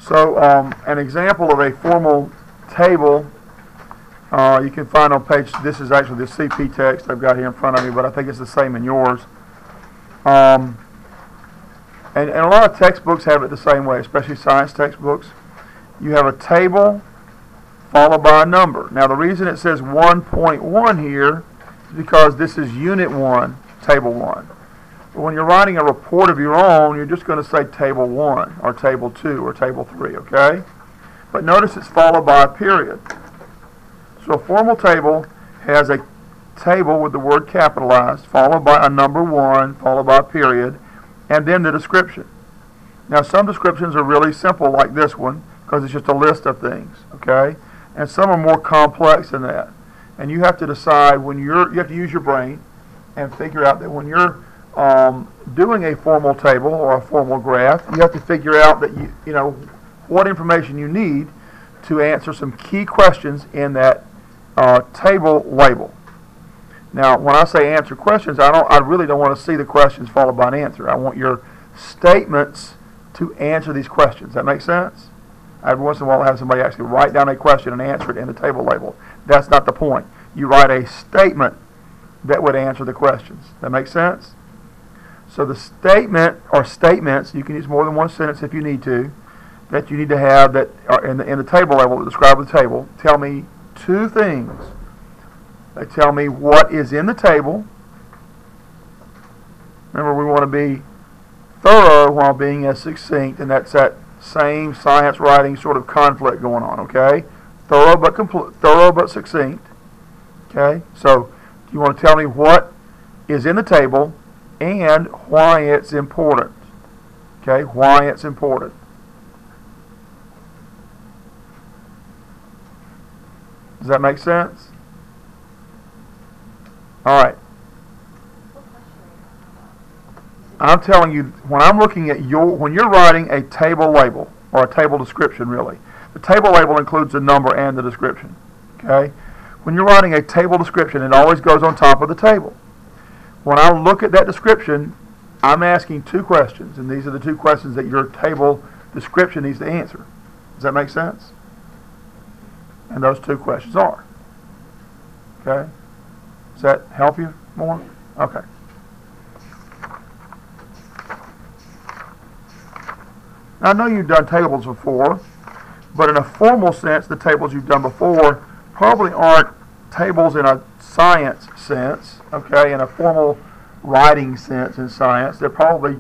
So an example of a formal table you can find on page, this is actually the CP text I've got here in front of me, but I think it's the same in yours. And a lot of textbooks have it the same way, especially science textbooks. You have a table followed by a number. Now the reason it says 1.1 here is because this is Unit 1, Table 1. But when you're writing a report of your own, you're just going to say Table 1 or Table 2 or Table 3, okay? But notice it's followed by a period. So a formal table has a table with the word capitalized, followed by a number 1, followed by a period, and then the description. Now some descriptions are really simple like this one because it's just a list of things, okay? And some are more complex than that. And you have to decide when you have to use your brain and figure out that when you're doing a formal table or a formal graph, you have to figure out that you know what information you need to answer some key questions in that table label. Now, when I say answer questions, I really don't want to see the questions followed by an answer. I want your statements to answer these questions. That makes sense? Every once in a while, I'll have somebody actually write down a question and answer it in the table label. That's not the point. You write a statement that would answer the questions. That makes sense? So the statement or statements, you can use more than one sentence if you need to, that you need to have that are in the table label that describe the table. Tell me two things. They tell me what is in the table. Remember, we want to be thorough while being as succinct, and that's that same science writing sort of conflict going on, okay? Thorough but succinct, okay? So you want to tell me what is in the table and why it's important, okay? Why it's important. Does that make sense? All right. I'm telling you, when I'm looking at when you're writing a table label, or a table description really, the table label includes the number and the description, okay? When you're writing a table description, it always goes on top of the table. When I look at that description, I'm asking two questions, and these are the two questions that your table description needs to answer. Does that make sense? And those two questions are, okay? Does that help you more? Okay. Now, I know you've done tables before, but in a formal sense, the tables you've done before probably aren't tables in a science sense, okay, in a formal writing sense in science. They're probably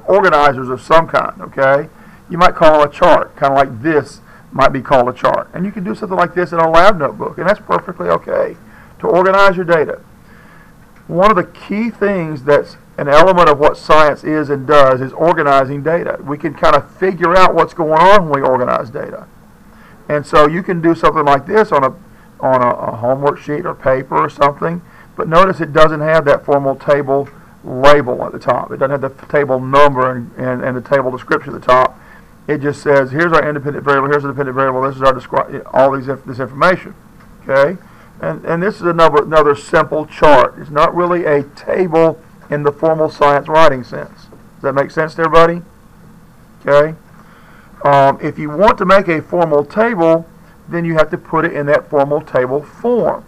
organizers of some kind, okay? You might call it a chart, kind of like this might be called a chart. And you can do something like this in a lab notebook, and that's perfectly okay to organize your data. One of the key things that's an element of what science is and does is organizing data. We can kind of figure out what's going on when we organize data. And so you can do something like this on a homework sheet or paper or something, but notice it doesn't have that formal table label at the top. It doesn't have the table number and the table description at the top. It just says, here's our independent variable, here's the dependent variable, this is our this information. Okay? And this is another simple chart. It's not really a table in the formal science writing sense. Does that make sense to everybody? Okay? If you want to make a formal table, then you have to put it in that formal table form.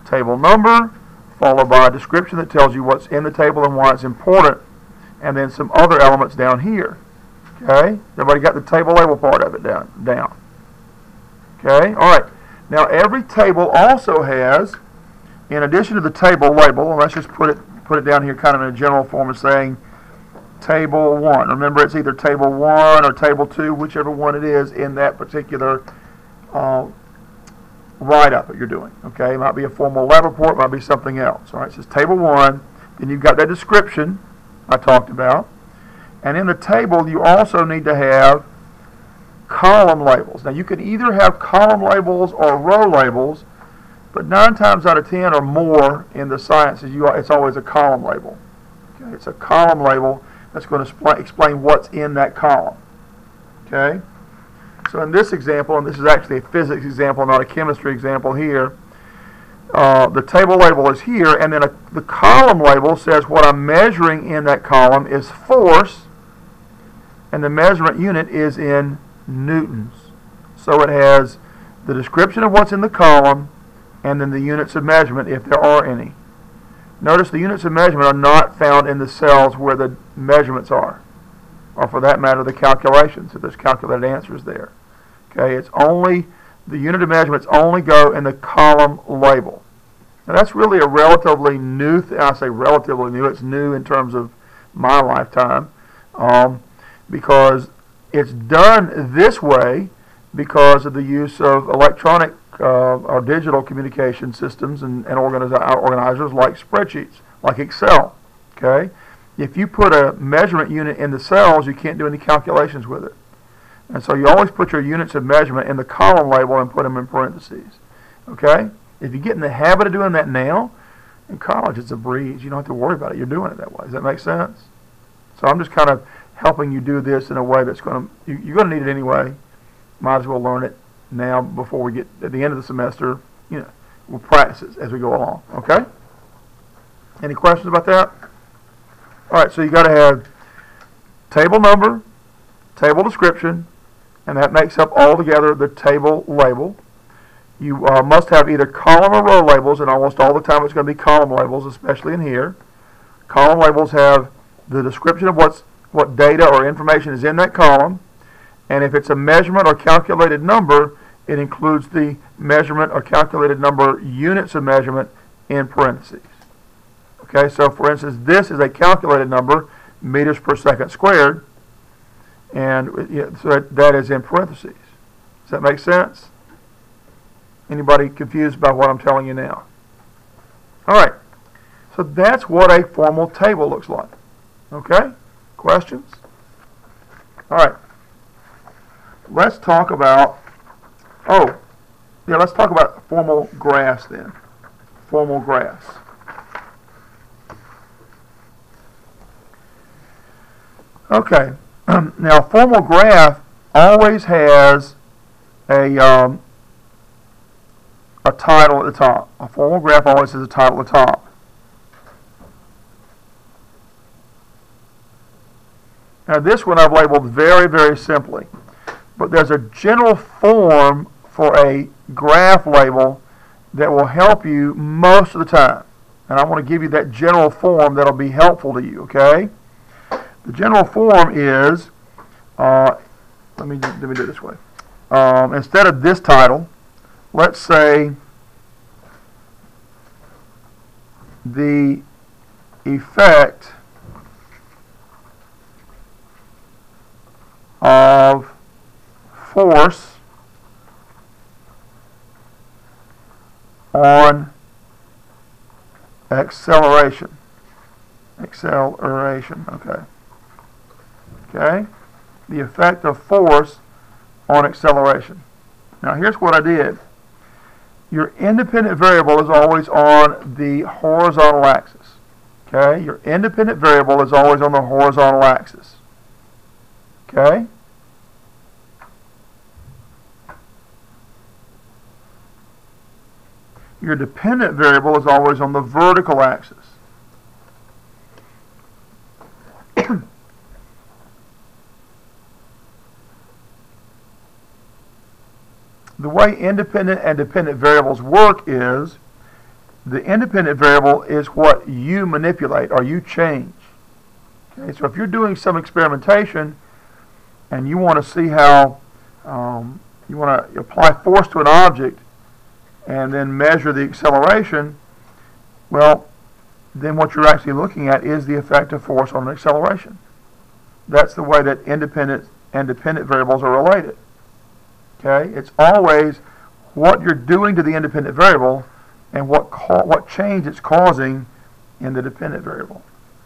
Table number, followed by a description that tells you what's in the table and why it's important, and then some other elements down here. Okay? Everybody got the table label part of it down. Okay? All right. Now every table also has, in addition to the table label, and let's just put it down here kind of in a general form of saying table 1. Remember, it's either table 1 or table 2, whichever one it is in that particular write-up that you're doing. Okay? It might be a formal lab report, it might be something else. All right? So it's table 1. Then you've got that description I talked about. And in the table, you also need to have column labels. Now, you can either have column labels or row labels, but 9 times out of 10 or more in the sciences, it's always a column label. Okay? It's a column label that's going to explain what's in that column. Okay? So in this example, and this is actually a physics example, not a chemistry example here, the table label is here, and then the column label says what I'm measuring in that column is force, and the measurement unit is in newtons. So it has the description of what's in the column and then the units of measurement if there are any. Notice the units of measurement are not found in the cells where the measurements are, or for that matter the calculations, if there's calculated answers there. Okay, it's only, the unit of measurements only go in the column label. Now that's really a relatively new, I say relatively new, it's new in terms of my lifetime, because it's done this way because of the use of electronic or digital communication systems and organizers like spreadsheets, like Excel. Okay, if you put a measurement unit in the cells, you can't do any calculations with it. And so you always put your units of measurement in the column label and put them in parentheses. Okay? If you get in the habit of doing that now, in college it's a breeze. You don't have to worry about it. You're doing it that way. Does that make sense? So I'm just kind of helping you do this in a way that's going to, you're going to need it anyway. Might as well learn it now before we get at the end of the semester. You know, we'll practice it as we go along. Okay? Any questions about that? All right, so you got to have table number, table description, and that makes up altogether the table label. You must have either column or row labels, and almost all the time it's going to be column labels, especially in here. Column labels have the description of what data or information is in that column, and if it's a measurement or calculated number, it includes the measurement or calculated number units of measurement in parentheses. Okay, so for instance, this is a calculated number, meters per second squared, and so that is in parentheses. Does that make sense? Anybody confused by what I'm telling you now? All right, so that's what a formal table looks like. Okay, questions? All right, let's talk about, let's talk about formal graphs then. Formal graphs. Okay, now a formal graph always has a title at the top. A formal graph always has a title at the top. Now this one I've labeled very, very simply, but there's a general form for a graph label that will help you most of the time. And I want to give you that general form that'll be helpful to you, okay? The general form is, let me do it this way. Instead of this title, let's say the effect of force on acceleration. Acceleration, okay. Okay? The effect of force on acceleration. Now here's what I did. Your independent variable is always on the horizontal axis. Okay? Your independent variable is always on the horizontal axis. Okay? Your dependent variable is always on the vertical axis. The way independent and dependent variables work is the independent variable is what you manipulate or you change. Okay, so if you're doing some experimentation and you want to see how you want to apply force to an object and then measure the acceleration, well, then what you're actually looking at is the effect of force on an acceleration. That's the way that independent and dependent variables are related. Okay, it's always what you're doing to the independent variable and what change it's causing in the dependent variable.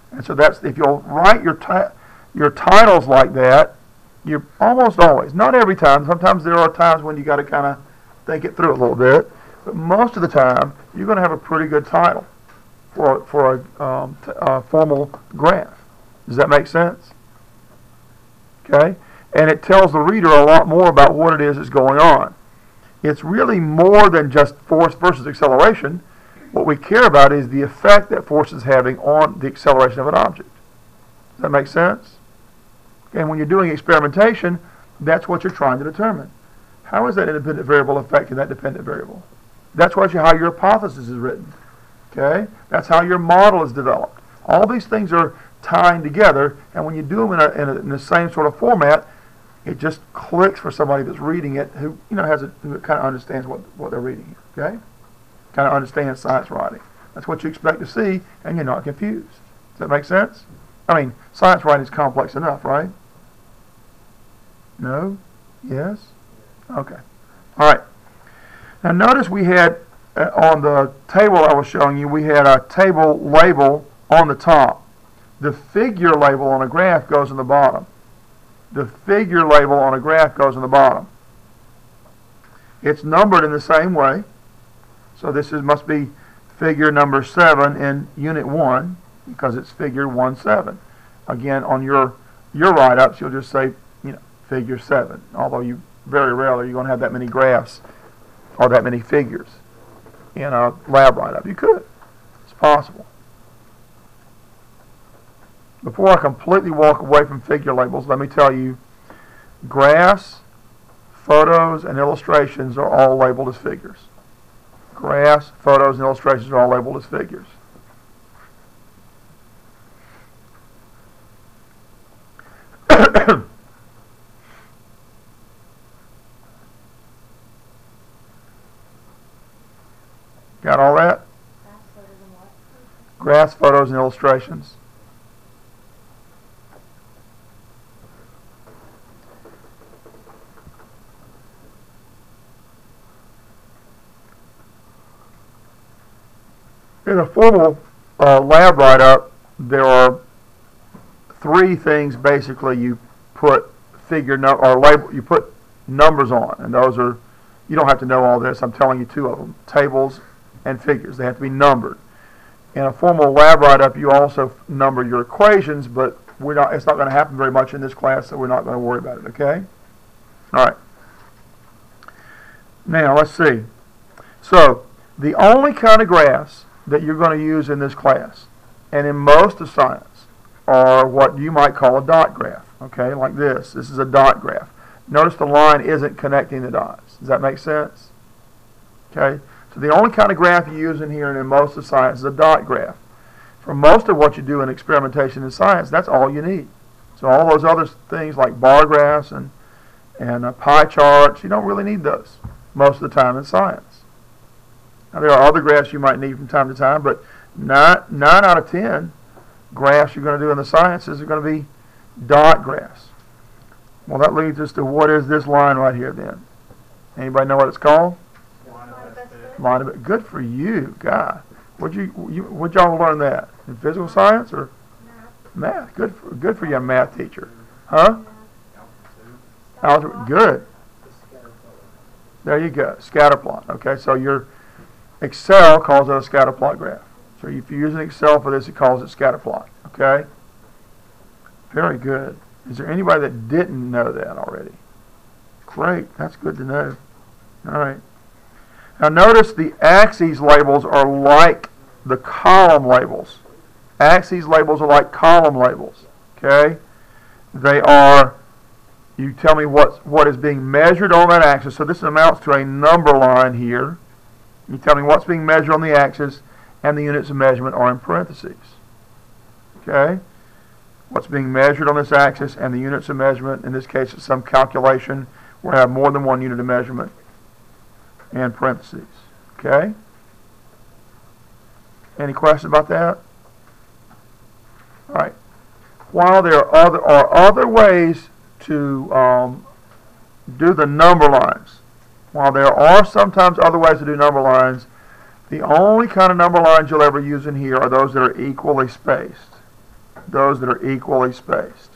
And so that's, if you'll write your titles like that, you're almost always, not every time, sometimes there are times when you got to kind of think it through a little bit, but most of the time you're going to have a pretty good title for a formal graph. Does that make sense? Okay? And it tells the reader a lot more about what it is that's going on. It's really more than just force versus acceleration. What we care about is the effect that force is having on the acceleration of an object. Does that make sense? And when you're doing experimentation, that's what you're trying to determine. How is that independent variable affecting that dependent variable? That's how your hypothesis is written. Okay? That's how your model is developed. All these things are tying together, and when you do them in the same sort of format, it just clicks for somebody that's reading it who who kind of understands what they're reading. Okay? Kind of understands science writing. That's what you expect to see, and you're not confused. Does that make sense? I mean, science writing is complex enough, right? No? Yes? Okay. All right. Now notice we had, on the table I was showing you, we had a table label on the top. The figure label on a graph goes in the bottom. The figure label on a graph goes in the bottom. It's numbered in the same way. So this must be figure number 7 in Unit 1 because it's figure 1-7. Again, on your write-ups, you'll just say, figure 7. Although you very rarely you're going to have that many graphs or that many figures in a lab write-up. You could. It's possible. Before I completely walk away from figure labels, let me tell you, graphs, photos, and illustrations are all labeled as figures. Graphs, photos, and illustrations are all labeled as figures. Got all that? Graphs, photos, and illustrations. In a formal lab write-up, there are 3 things basically you put you put numbers on, and those are, you don't have to know all this. I'm telling you 2 of them: tables and figures. They have to be numbered. In a formal lab write-up, you also number your equations, but it's not going to happen very much in this class, so we're not going to worry about it. Okay? All right. Now let's see. So the only kind of graphs that you're going to use in this class, and in most of science, are what you might call a dot graph. Okay, like this. This is a dot graph. Notice the line isn't connecting the dots. Does that make sense? Okay, so the only kind of graph you use in here and in most of science is a dot graph. For most of what you do in experimentation in science, that's all you need. So all those other things like bar graphs and pie charts, you don't really need those most of the time in science. Now, there are other graphs you might need from time to time, but 9 out of 10 graphs you're going to do in the sciences are going to be dot graphs. Well, that leads us to, what is this line right here then? Anybody know what it's called? Line of good for you, guy. Where'd y'all learn that? In physical science or math? Good for you, math teacher. Huh? Algebra. Good. There you go. Scatter plot. Okay, so your Excel calls it a scatter plot graph. So if you're using Excel for this, it calls it scatter plot. Okay? Very good. Is there anybody that didn't know that already? Great. That's good to know. All right. Now notice the axes labels are like the column labels. Axes labels are like column labels. Okay? They are, you tell me what is being measured on that axis. So this amounts to a number line here. You tell me what's being measured on the axis, and the units of measurement are in parentheses. Okay? What's being measured on this axis and the units of measurement, in this case it's some calculation where I have more than one unit of measurement, and parentheses. Okay? Any questions about that? All right. While there are other ways to do the number lines, while there are sometimes other ways to do number lines, the only kind of number lines you'll ever use in here are those that are equally spaced. Those that are equally spaced.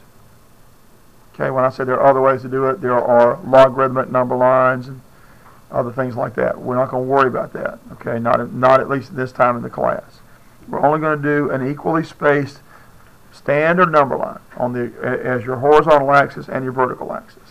Okay, when I say there are other ways to do it, there are logarithmic number lines and other things like that. We're not going to worry about that. Okay, not at least at this time in the class. We're only going to do an equally spaced standard number line on as your horizontal axis and your vertical axis.